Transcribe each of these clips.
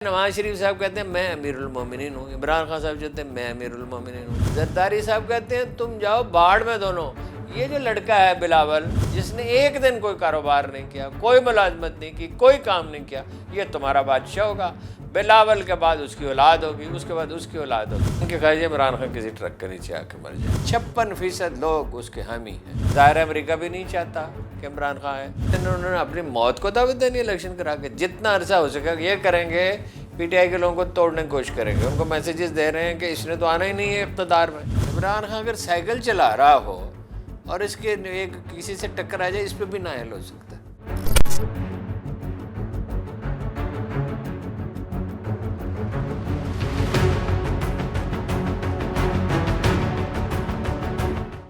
نواز شریف صاحب کہتے ہیں میں امیر المومنین ہوں، عمران خان صاحب کہتے ہیں میں امیر المومنین ہوں، زرداری صاحب کہتے ہیں تم جاؤ باڑ میں دونوں۔ یہ جو لڑکا ہے بلاول، جس نے ایک دن کوئی کاروبار نہیں کیا، کوئی ملازمت نہیں کی، کوئی کام نہیں کیا، یہ تمہارا بادشاہ ہوگا۔ بلاول کے بعد اس کی اولاد ہوگی، اس کے بعد اس کی اولاد ہوگی۔ ان کے خواہش عمران خان کسی ٹرک کے نیچے آ کے مر جائے۔ 56% لوگ اس کے حامی ہیں۔ ظاہر امریکہ بھی نہیں چاہتا کہ عمران خان ہے۔ انہوں نے اپنی موت کو دعوت دینی الیکشن کرا کے، جتنا عرصہ ہو سکے یہ کریں گے۔ پی ٹی آئی کے لوگوں کو توڑنے کی کوشش کریں گے، ان کو میسیجز دے رہے ہیں کہ اس نے تو آنا ہی نہیں ہے اقتدار میں۔ عمران خان اگر سائیکل چلا رہا ہو اور اس کے ایک کسی سے ٹکر آ جائے، اس پہ بھی نااہل ہو سکتا ہے۔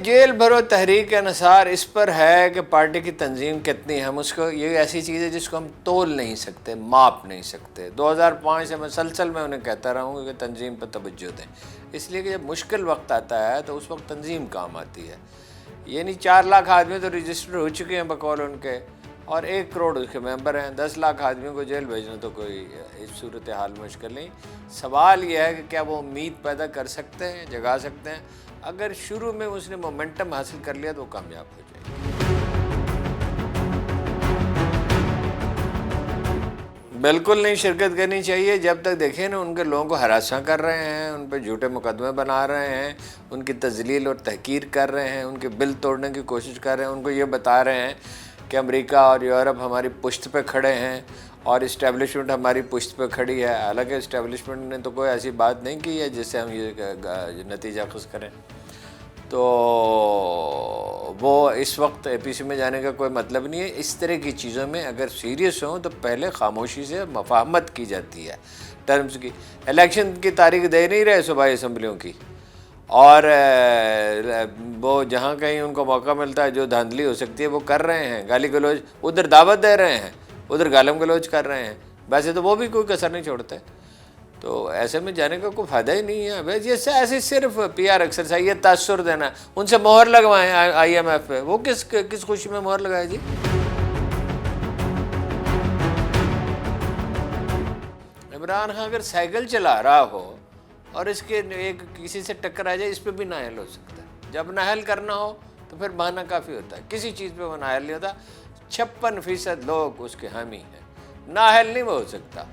جیل بھرو تحریک انصار اس پر ہے کہ پارٹی کی تنظیم کتنی ہے، ہم اس کو، یہ ایسی چیز ہے جس کو ہم تول نہیں سکتے، ماپ نہیں سکتے۔ 2005 سے مسلسل میں انہیں کہتا رہا ہوں کہ تنظیم پر توجہ دیں، اس لیے کہ جب مشکل وقت آتا ہے تو اس وقت تنظیم کام آتی ہے۔ یعنی 4 لاکھ آدمی تو رجسٹر ہو چکے ہیں بقول ان کے، اور 1 کروڑ اس کے ممبر ہیں۔ 10 لاکھ آدمیوں کو جیل بھیجنا تو کوئی اس صورتحال مشکل نہیں۔ سوال یہ ہے کہ کیا وہ امید پیدا کر سکتے ہیں، جگا سکتے ہیں؟ اگر شروع میں اس نے مومنٹم حاصل کر لیا تو وہ کامیاب ہو جائے گی۔ بالکل نہیں شرکت کرنی چاہیے جب تک دیکھیں نا ان کے لوگوں کو ہراساں کر رہے ہیں، ان پہ جھوٹے مقدمے بنا رہے ہیں، ان کی تذلیل اور تحقیر کر رہے ہیں، ان کے بل توڑنے کی کوشش کر رہے ہیں، ان کو یہ بتا رہے ہیں کہ امریکہ اور یورپ ہماری پشت پہ کھڑے ہیں اور اسٹیبلشمنٹ ہماری پشت پہ کھڑی ہے۔ حالانکہ اسٹیبلشمنٹ نے تو کوئی ایسی بات نہیں کی ہے جس سے ہم یہ نتیجہ خیز کریں۔ تو وہ اس وقت اے پی سی میں جانے کا کوئی مطلب نہیں ہے۔ اس طرح کی چیزوں میں اگر سیریس ہوں تو پہلے خاموشی سے مفاہمت کی جاتی ہے ٹرمز کی۔ الیکشن کی تاریخ دے نہیں رہے صوبائی اسمبلیوں کی، اور وہ جہاں کہیں ان کو موقع ملتا ہے جو دھاندلی ہو سکتی ہے وہ کر رہے ہیں، گالی گلوچ، ادھر دعوت دے رہے ہیں، ادھر گالم گلوچ کر رہے ہیں۔ ویسے تو وہ بھی کوئی کسر نہیں چھوڑتے، تو ایسے میں جانے کا کوئی فائدہ ہی نہیں ہے۔ بھائی یہ ایسے صرف پی آر ایکسرسائز، یہ تاثر دینا، ان سے مہر لگوائیں آئی ایم ایف پہ۔ وہ کس خوشی میں مہر لگائے جی؟ عمران خان اگر سائیکل چلا رہا ہو اور اس کے ایک کسی سے ٹکر آ جائے، اس پہ بھی نااہل ہو سکتا ہے۔ جب نااہل کرنا ہو تو پھر بہانہ کافی ہوتا ہے، کسی چیز پہ وہ نااہل نہیں ہوتا۔ 56% لوگ اس کے حامی ہیں، نااہل نہیں وہ ہو سکتا۔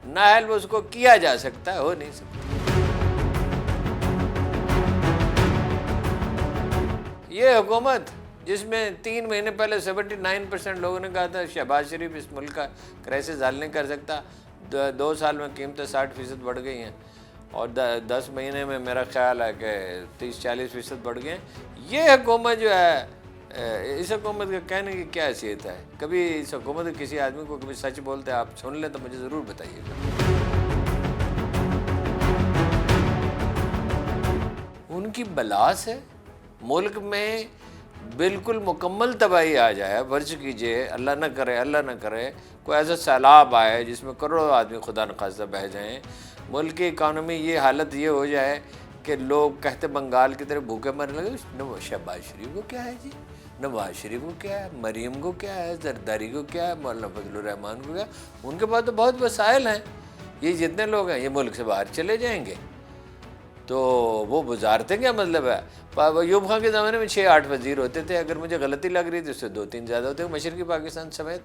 نااہل وہ اس کو کیا جا سکتا ہے، ہو نہیں سکتا۔ یہ حکومت جس میں 3 مہینے پہلے 79% لوگوں نے کہا تھا شہباز شریف اس ملک کا کرائسس حل نہیں کر سکتا، 2 سال میں قیمتیں 60% بڑھ گئی ہیں، اور 10 مہینے میں میرا خیال ہے کہ 30-40% بڑھ گئے ہیں۔ یہ حکومت جو ہے، اس حکومت کا کہنے کی کیا حیثیت ہے؟ کبھی اس حکومت کے کسی آدمی کو کبھی سچ بولتے آپ سن لیں تو مجھے ضرور بتائیے گا۔ ان کی بلا سے ملک میں بالکل مکمل تباہی آ جائے، فرض کیجئے اللہ نہ کرے کوئی ایسا سیلاب آئے جس میں کروڑوں آدمی خدا نخواستہ بہہ جائیں، ملک کی اکانومی یہ حالت یہ ہو جائے کہ لوگ کہتے بنگال کی طرح بھوکے مرنے لگے۔ شہباز شریف کو کیا ہے جی، نواز شریف کو کیا ہے، مریم کو کیا ہے، زرداری کو کیا ہے، مولانا فضل الرحمان کو کیا ہے؟ ان کے پاس تو بہت وسائل ہیں۔ یہ جتنے لوگ ہیں یہ ملک سے باہر چلے جائیں گے تو وہ وزارتیں کیا مطلب ہے؟ ایوب خان کے زمانے میں 6-8 وزیر ہوتے تھے، اگر مجھے غلطی لگ رہی تھی اس سے 2-3 زیادہ ہوتے، مشرقی پاکستان سمیت۔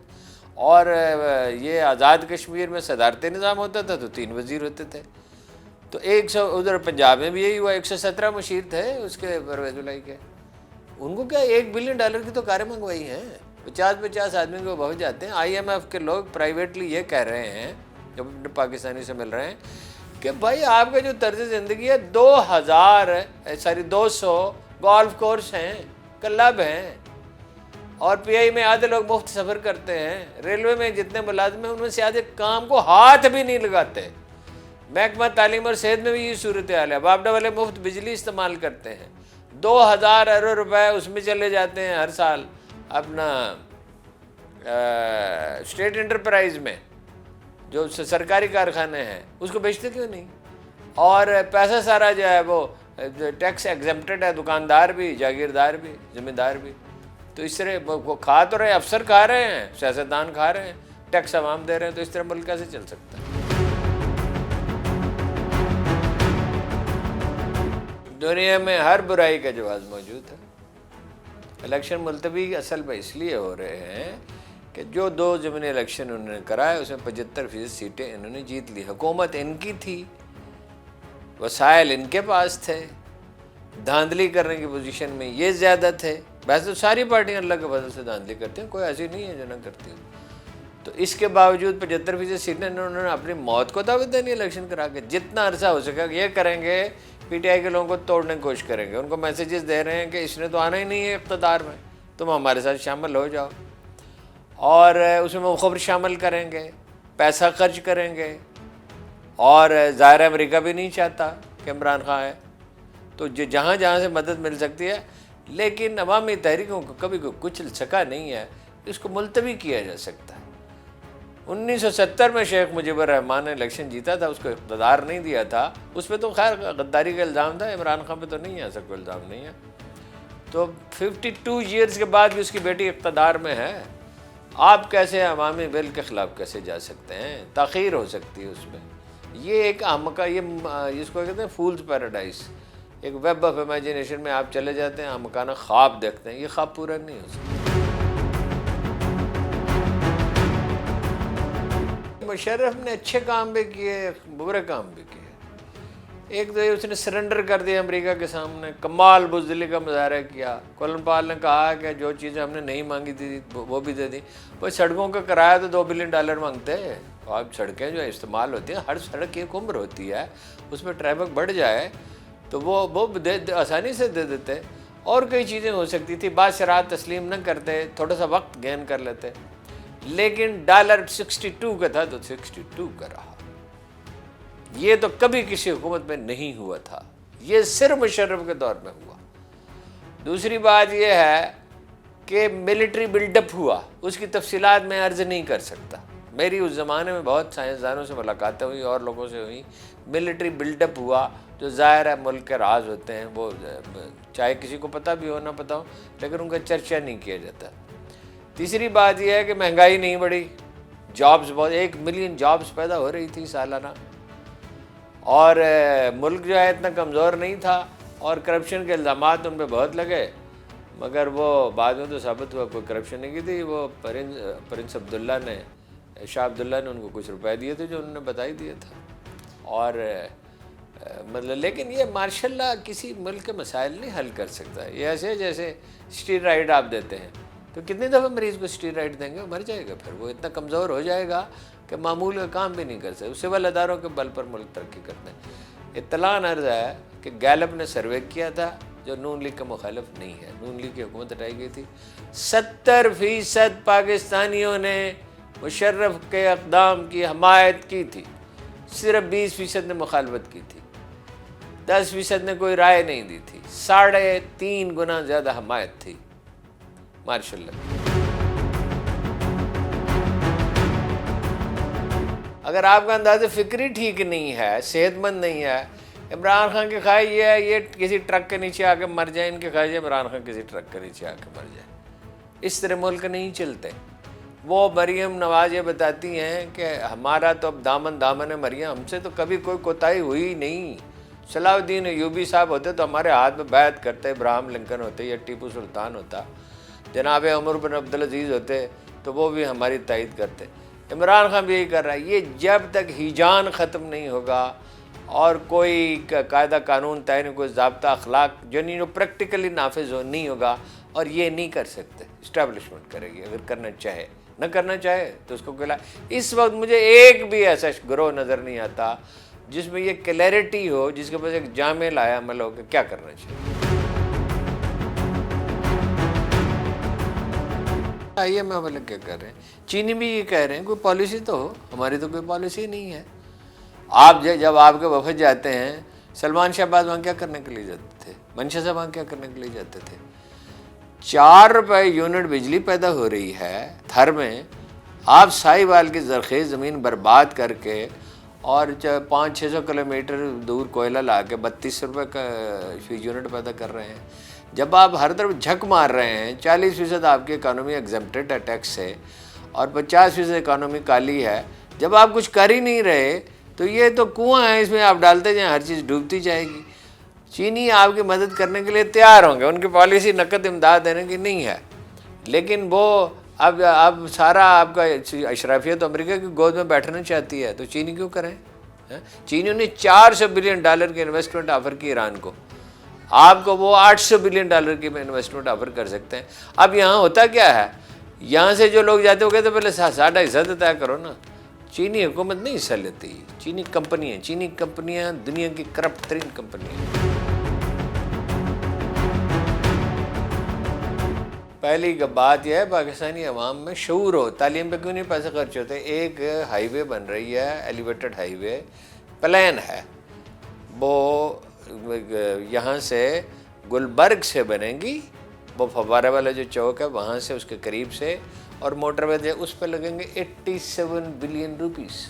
اور یہ آزاد کشمیر میں صدارتی نظام ہوتا تھا تو 3 وزیر ہوتے تھے۔ تو 100 ادھر پنجاب میں بھی یہی ہوا، 117 مشیر تھے اس کے پرویز الہی کے۔ ان کو کیا $1 بلین کی تو کاریں منگوائی ہیں، 50 آدمی کو بہت جاتے ہیں۔ آئی ایم ایف کے لوگ پرائیویٹلی یہ کہہ رہے ہیں جب اپنے پاکستانی سے مل رہے ہیں کہ بھائی آپ کا جو طرز زندگی ہے، 200 گولف کورس ہیں، کلب ہیں، اور پی آئی میں آدھے لوگ مفت سفر کرتے ہیں، ریلوے میں جتنے ملازم ہیں ان میں سے آدھے کام کو ہاتھ بھی نہیں لگاتے۔ محکمہ تعلیم اور صحت میں بھی یہ صورتحال ہے، باپڈا والے مفت بجلی استعمال کرتے ہیں، 2000 ارب روپے اس میں چلے جاتے ہیں ہر سال اپنا اسٹیٹ انٹرپرائز میں، جو سرکاری کارخانے ہیں، اس کو بیچتے کیوں نہیں؟ اور پیسہ سارا جو ہے وہ ٹیکس ایگزمپٹڈ ہے، دکاندار بھی، جاگیردار بھی، ذمہ دار بھی۔ تو اس طرح وہ کھا تو رہے، افسر کھا رہے ہیں، سیاستدان کھا رہے ہیں، ٹیکس عوام دے رہے ہیں، تو اس طرح ملک کیسے چل سکتا ہے؟ دنیا میں ہر برائی کا جواز موجود ہے۔ الیکشن ملتوی اصل میں اس لیے ہو رہے ہیں کہ جو 2 ضمنی الیکشن انہوں نے کرائے اس میں 75% سیٹیں انہوں نے جیت لی، حکومت ان کی تھی، وسائل ان کے پاس تھے، دھاندلی کرنے کی پوزیشن میں یہ زیادہ تھے۔ ویسے تو ساری پارٹیاں اللہ کے فضل سے دھاندلی کرتی ہیں، کوئی ایسی نہیں ہے جو نہ کرتی ہو، تو اس کے باوجود 75% سیٹیں انہوں نے اپنی موت کو دعوت دینی الیکشن کرا کے، جتنا عرصہ ہو سکا یہ کریں گے، پی ٹی آئی کے لوگوں کو توڑنے کی کوشش کریں گے، ان کو میسیجز دے رہے ہیں کہ اس نے تو آنا ہی نہیں ہے اقتدار میں، تم ہمارے ساتھ شامل ہو جاؤ، اور اس میں خبر شامل کریں گے، پیسہ خرچ کریں گے، اور ظاہر امریکہ بھی نہیں چاہتا کہ عمران خان ہے، تو جہاں جہاں سے مدد مل سکتی ہے، لیکن عوامی تحریکوں کو کبھی کوئی کچل سکا نہیں ہے، اس کو ملتوی کیا جا سکتا ہے۔ 1970 میں شیخ مجیب الرحمان نے الیکشن جیتا تھا، اس کو اقتدار نہیں دیا تھا، اس پہ تو خیر غداری کا الزام تھا، عمران خان پہ تو نہیں ہے، ایسا کوئی الزام نہیں ہے، تو 52 ایئرز کے بعد بھی اس کی بیٹی اقتدار میں ہے، آپ کیسے عوامی بل کے خلاف کیسے جا سکتے ہیں؟ تاخیر ہو سکتی ہے اس میں، یہ ایک احمقہ، یہ اس کو کہتے ہیں فولز پیراڈائز، ایک ویب آف امیجنیشن میں آپ چلے جاتے ہیں، احمقانہ خواب دیکھتے ہیں، یہ خواب پورا نہیں ہو سکتا۔ مشرف نے اچھے کام بھی کیے، برے کام بھی کیے۔ ایک تو اس نے سرنڈر کر دیا امریکہ کے سامنے، کمال بزدلی کا مظاہرہ کیا، کولن پال نے کہا کہ جو چیزیں ہم نے نہیں مانگی تھی وہ بھی دے دی، وہ سڑکوں کا کرایہ تو $2 بلین مانگتے ہیں، اب سڑکیں جو استعمال ہوتی ہیں، ہر سڑک کی ایک عمر ہوتی ہے، اس میں ٹریفک بڑھ جائے تو وہ آسانی سے دے دیتے، اور کئی چیزیں ہو سکتی تھی، بعض شرائط تسلیم نہ کرتے، تھوڑا سا وقت گین کر لیتے، لیکن $62 کا تھا تو 62 کا رہا۔ یہ تو کبھی کسی حکومت میں نہیں ہوا تھا، یہ صرف مشرف کے دور میں ہوا۔ دوسری بات یہ ہے کہ ملٹری بلڈ اپ ہوا، اس کی تفصیلات میں عرض نہیں کر سکتا، میری اس زمانے میں بہت سائنسدانوں سے ملاقاتیں ہوئی اور لوگوں سے ہوئی، ملٹری بلڈ اپ ہوا جو ظاہر ہے ملک کے راز ہوتے ہیں، وہ چاہے کسی کو پتہ بھی ہو نہ پتہ ہو، لیکن ان کا چرچا نہیں کیا جاتا۔ تیسری بات یہ ہے کہ مہنگائی نہیں بڑھی، جابز بہت، 1 ملین جابز پیدا ہو رہی تھی سالانہ، اور ملک جو ہے اتنا کمزور نہیں تھا، اور کرپشن کے الزامات ان پہ بہت لگے، مگر وہ بعد میں تو ثابت ہوا کوئی کرپشن نہیں کی تھی، وہ پرنس عبداللہ نے، شاہ عبداللہ نے ان کو کچھ روپے دیے تھے جو انہوں نے بتا ہی دیا تھا، اور مطلب لیکن یہ ماشاء اللہ کسی ملک کے مسائل نہیں حل کر سکتا ہے، یہ ایسے جیسے اسٹیرائڈ آپ دیتے ہیں، تو کتنی دفعہ مریض کو اسٹیرائڈ دیں گے، وہ مر جائے گا، پھر وہ اتنا کمزور ہو جائے گا کہ معمول کا کام بھی نہیں کر سکتے، سول اداروں کے بل پر ملک ترقی کرتے ہیں۔ اطلاع عرض ہے کہ گیلپ نے سروے کیا تھا جو نون لیگ کا مخالف نہیں ہے، نون لیگ کی حکومت ہٹائی گئی تھی، 70% پاکستانیوں نے مشرف کے اقدام کی حمایت کی تھی، صرف 20% نے مخالفت کی تھی، 10% نے کوئی رائے نہیں دی تھی، 3.5 گنا زیادہ حمایت تھی، ماشاء اللہ۔ اگر آپ کا انداز فکری ٹھیک نہیں ہے، صحت مند نہیں ہے، عمران خان کی خواہش یہ ہے یہ کسی ٹرک کے نیچے آ کے مر جائیں، ان کی خواہش ہے عمران خان کسی ٹرک کے نیچے آ کے مر جائے، اس طرح ملک نہیں چلتے۔ وہ مریم نواز یہ بتاتی ہیں کہ ہمارا تو اب دامن ہے مریم، ہم سے تو کبھی کوئی کوتاہی ہوئی نہیں، صلاح الدین ایوبی صاحب ہوتے تو ہمارے ہاتھ میں بیعت کرتے، ابراہم لنکن ہوتے یا ٹیپو سلطان ہوتا، جناب عمر بن عبدالعزیز ہوتے تو وہ بھی ہماری تائید کرتے، عمران خان بھی یہی کر رہا ہے۔ یہ جب تک ہیجان ختم نہیں ہوگا اور کوئی قاعدہ قانون طے نہیں، کوئی ضابطہ اخلاق جو پریکٹیکلی نافذ نہیں ہوگا، اور یہ نہیں کر سکتے، اسٹیبلشمنٹ کرے گی، اگر کرنا چاہے، نہ کرنا چاہے تو اس کو کہلا۔ اس وقت مجھے ایک بھی ایسا گروہ نظر نہیں آتا جس میں یہ کلیئرٹی ہو، جس کے پاس ایک جامع لایا عمل ہو کہ کیا کرنا چاہیے۔ آئیے میں والے کیا کر رہے ہیں، چینی بھی یہ کہہ رہے ہیں کوئی پالیسی تو ہو، ہماری تو کوئی پالیسی نہیں ہے۔ آپ جب آپ کے وفد جاتے ہیں، سلمان شہباز وہاں کیا کرنے کے لیے جاتے تھے، منشا صاحب وہاں کیا کرنے کے لیے جاتے تھے؟ 4 روپے یونٹ بجلی پیدا ہو رہی ہے تھر میں، آپ سائی وال کی زرخیز زمین برباد کر کے اور 500-600 کلومیٹر دور کوئلہ لا کے 32 روپے کا یونٹ پیدا کر رہے ہیں۔ جب آپ ہر طرف جھک مار رہے ہیں، 40% آپ کی اکانومی ایگزمپٹڈ ہے ٹیکس سے، اور 50% اکانومی کالی ہے، جب آپ کچھ کر ہی نہیں رہے تو یہ تو کنواں ہے، اس میں آپ ڈالتے جائیں ہر چیز ڈوبتی جائے گی۔ چینی آپ کی مدد کرنے کے لیے تیار ہوں گے، ان کی پالیسی نقد امداد دینے کی نہیں ہے، لیکن وہ اب سارا آپ کا اشرافیت امریکہ کی گود میں بیٹھنا چاہتی ہے، تو چینی کیوں کریں؟ چینیوں نے $400 بلین کی انویسٹمنٹ آفر کی ایران کو، آپ کو وہ $800 بلین کی انویسٹمنٹ آفر کر سکتے ہیں۔ اب یہاں ہوتا کیا ہے، یہاں سے جو لوگ جاتے ہو کہتے پہلے 60% حصہ طے کرو نا۔ چینی حکومت نہیں حصہ لیتی، چینی کمپنیاں دنیا کی کرپٹ ترین کمپنیاں۔ پہلی بات یہ ہے پاکستانی عوام میں شعور ہو، تعلیم پہ کیوں نہیں پیسے خرچ ہوتے؟ ایک ہائی وے بن رہی ہے، ایلیویٹڈ ہائی وے پلان ہے، وہ یہاں سے گلبرگ سے بنے گی، وہ فوارے والا جو چوک ہے وہاں سے اس کے قریب سے، اور موٹر وے اس پہ لگیں گے 87 بلین روپیز۔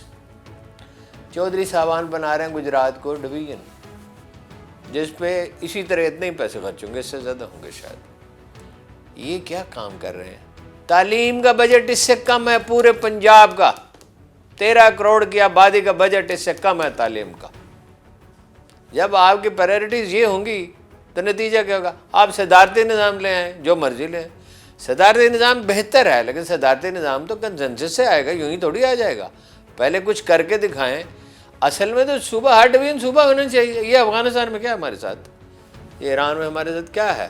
چودھری صاحبان بنا رہے ہیں گجرات کو ڈویژن، جس پہ اسی طرح اتنے ہی پیسے خرچ ہوں گے، اس سے زیادہ ہوں گے شاید۔ یہ کیا کام کر رہے ہیں؟ تعلیم کا بجٹ اس سے کم ہے، پورے پنجاب کا 13 کروڑ کی آبادی کا بجٹ اس سے کم ہے تعلیم کا۔ جب آپ کی پرائرٹیز یہ ہوں گی تو نتیجہ کیا ہوگا؟ آپ صدارتی نظام لے آئیں، جو مرضی لیں، صدارتی نظام بہتر ہے، لیکن صدارتی نظام تو کنسنسس سے آئے گا، یوں ہی تھوڑی آ جائے گا، پہلے کچھ کر کے دکھائیں۔ اصل میں تو صوبہ، ہر ڈویژن صوبہ ہونا چاہیے۔ یہ افغانستان میں کیا ہے ہمارے ساتھ، یہ ایران میں ہمارے ساتھ کیا ہے،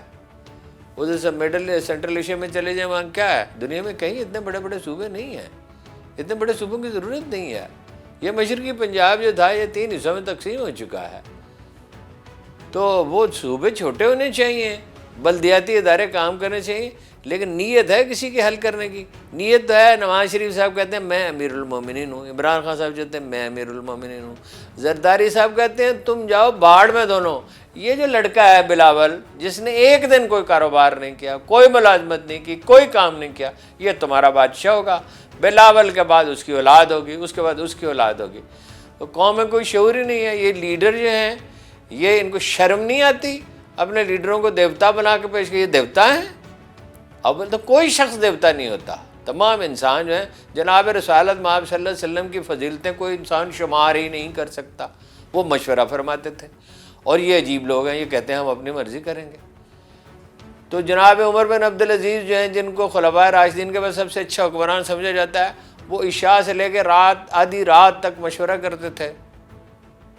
ادھر سے سینٹرل ایشیا میں چلے جائیں، وہاں کیا ہے؟ دنیا میں کہیں اتنے بڑے بڑے صوبے نہیں ہیں، اتنے بڑے صوبوں کی ضرورت نہیں ہے۔ یہ مشرقی پنجاب جو تھا یہ 3 حصوں میں تقسیم ہو چکا ہے، تو وہ صوبے چھوٹے ہونے چاہیے، بلدیاتی ادارے کام کرنے چاہیے، لیکن نیت ہے کسی کی حل کرنے کی؟ نیت تو ہے، نواز شریف صاحب کہتے ہیں میں امیر المومنین ہوں، عمران خان صاحب کہتے ہیں میں امیر المومنین ہوں، زرداری صاحب کہتے ہیں تم جاؤ باڑ میں دونوں۔ یہ جو لڑکا ہے بلاول، جس نے ایک دن کوئی کاروبار نہیں کیا، کوئی ملازمت نہیں کی، کوئی کام نہیں کیا، یہ تمہارا بادشاہ ہوگا۔ بلاول کے بعد اس کی اولاد ہوگی، اس کے بعد اس کی اولاد ہوگی۔ تو قوم میں کوئی شعور ہی نہیں ہے۔ یہ لیڈر جو ہیں، یہ ان کو شرم نہیں آتی اپنے لیڈروں کو دیوتا بنا کے پیش کیا؟ یہ دیوتا ہیں؟ اول تو کوئی شخص دیوتا نہیں ہوتا، تمام انسان جو ہیں، جناب رسالت مآب صلی اللہ علیہ وسلم کی فضیلتیں کوئی انسان شمار ہی نہیں کر سکتا۔ وہ مشورہ فرماتے تھے، اور یہ عجیب لوگ ہیں، یہ کہتے ہیں ہم اپنی مرضی کریں گے۔ تو جناب عمر بن عبدالعزیز جو ہیں، جن کو خلفائے راشدین کے بعد سب سے اچھا حکمران سمجھا جاتا ہے، وہ عشاء سے لے کے آدھی رات تک مشورہ کرتے تھے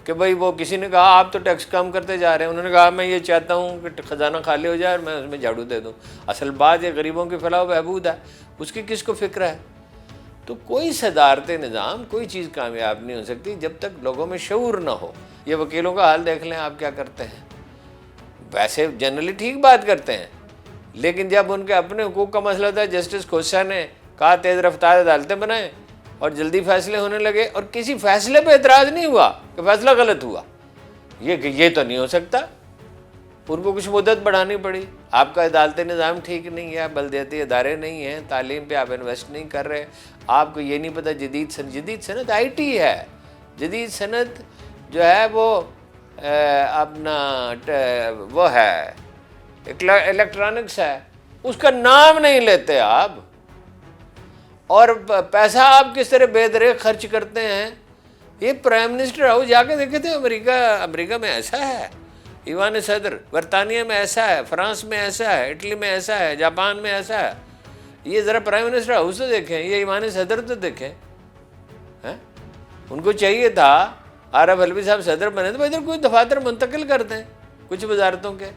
کہ بھئی، وہ کسی نے کہا آپ تو ٹیکس کم کرتے جا رہے ہیں، انہوں نے کہا میں یہ چاہتا ہوں کہ خزانہ خالی ہو جائے اور میں اس میں جھاڑو دے دوں۔ اصل بات یہ غریبوں کی فلاح و بہبود ہے، اس کی کس کو فکر ہے؟ تو کوئی صدارتی نظام، کوئی چیز کامیاب نہیں ہو سکتی جب تک لوگوں میں شعور نہ ہو۔ یہ وکیلوں کا حال دیکھ لیں آپ کیا کرتے ہیں، ویسے جنرلی ٹھیک بات کرتے ہیں، لیکن جب ان کے اپنے حقوق کا مسئلہ تھا، جسٹس کھوسا نے کہا تیز رفتار عدالتیں بنائیں، اور جلدی فیصلے ہونے لگے، اور کسی فیصلے پہ اعتراض نہیں ہوا کہ فیصلہ غلط ہوا۔ یہ تو نہیں ہو سکتا، ان کو کچھ مدت بڑھانی پڑی۔ آپ کا عدالتی نظام ٹھیک نہیں ہے، بلدیاتی ادارے نہیں ہیں، تعلیم پہ آپ انویسٹ نہیں کر رہے، آپ کو یہ نہیں پتہ جدید صنعت آئی ٹی ہے، جدید صنعت جو ہے وہ اپنا وہ ہے الیکٹرانکس ہے، اس کا نام نہیں لیتے آپ، اور پیسہ آپ کس طرح بے دریغ خرچ کرتے ہیں۔ یہ پرائم منسٹر ہاؤس جا کے دیکھے تھے، امریکہ میں ایسا ہے، ایوان صدر، برطانیہ میں ایسا ہے، فرانس میں ایسا ہے، اٹلی میں ایسا ہے، جاپان میں ایسا ہے۔ یہ ذرا پرائم منسٹر ہاؤس تو دیکھیں، یہ ایوان صدر تو دیکھیں۔ ان کو چاہیے تھا عارف حلبی صاحب صدر بنے تو ادھر کوئی دفاتر منتقل کر دیں کچھ وزارتوں کے۔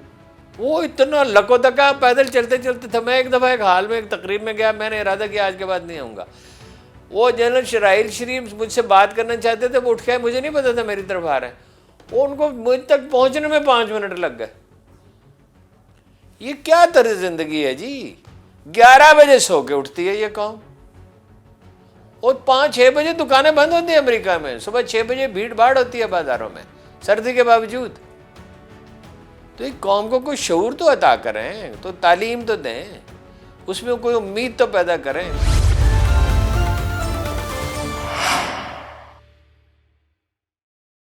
وہ اتنا لکو دکا پیدل چلتے چلتے تھا۔ میں ایک دفعہ ایک حال میں ایک تقریب میں گیا، میں نے ارادہ کیا آج کے بعد نہیں آؤں گا۔ وہ جنرل شرائل شریف مجھ سے بات کرنا چاہتے تھے، وہ اٹھ کے مجھے نہیں پتا تھا میری طرف آ رہے ہیں، وہ ان کو مجھ تک پہنچنے میں 5 منٹ لگ گئے۔ یہ کیا طرز زندگی ہے جی؟ 11 بجے سو کے اٹھتی ہے یہ قوم، اور 5-6 بجے دکانیں بند ہوتی ہیں امریکہ میں، صبح 6 بجے بھیڑ بھاڑ ہوتی ہے بازاروں میں سردی کے باوجود۔ تو ایک قوم کو کوئی شعور تو عطا کریں، تو تعلیم تو دیں، اس میں کوئی امید تو پیدا کریں۔